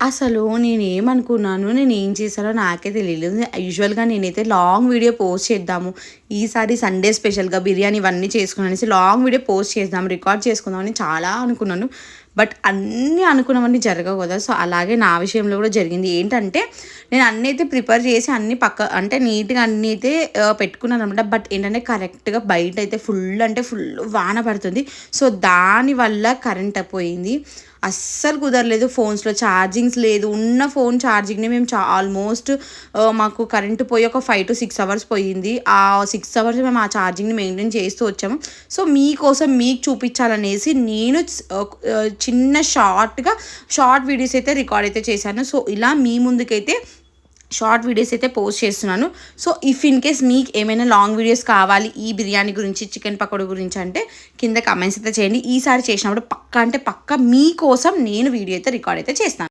అసలు నేనేమనుకున్నాను, నేనేం చేశానో నాకే తెలియలేదు. యూజువల్‌గా నేనైతే లాంగ్ వీడియో పోస్ట్ చేద్దాము. ఈసారి సండే స్పెషల్‌గా బిర్యానీ ఇవన్నీ చేసుకున్నాను అనేసి లాంగ్ వీడియో పోస్ట్ చేద్దాం, రికార్డ్ చేసుకుందామని చాలా అనుకున్నాను. బట్ అన్నీ అనుకున్నవన్నీ జరగవు కదా! సో, అలాగే నా విషయంలో కూడా జరిగింది. ఏంటంటే, నేను అన్నీ అయితే ప్రిపేర్ చేసి అన్నీ అంటే నీట్‌గా అన్నీ అయితే పెట్టుకున్నాననమాట. బట్ ఏంటంటే, కరెక్ట్‌గా బయటైతే ఫుల్ అంటే ఫుల్ వాన పడుతుంది. సో, దానివల్ల కరెంట్ పోయింది. అస్సలు కుదరలేదు. ఫోన్స్‌లో ఛార్జింగ్స్ లేదు. ఉన్న ఫోన్ ఛార్జింగ్‌ని మేము ఆల్మోస్ట్ మాకు కరెంట్ పోయి ఒక 5-6 అవర్స్ పోయింది. ఆ 6 అవర్స్ మేము ఆ ఛార్జింగ్‌ని మెయింటైన్ చేస్తూ వచ్చాము. సో, మీకోసం మీకు చూపించాలనేసి నేను చిన్న షార్ట్ వీడియోస్ అయితే రికార్డ్ అయితే చేశాను. సో, ఇలా మీ ముందుకైతే షార్ట్ వీడియోస్ అయితే పోస్ట్ చేస్తున్నాను. సో, ఇఫ్ ఇన్ కేస్ మీకు ఏమైనా లాంగ్ వీడియోస్ కావాలి ఈ బిర్యానీ గురించి, చికెన్ పకోడీ గురించి అంటే కింద కామెంట్స్ అయితే చేయండి. ఈసారి చేసినప్పుడు పక్కా అంటే పక్కా మీకోసం నేను వీడియో అయితే రికార్డ్ అయితే చేస్తాను.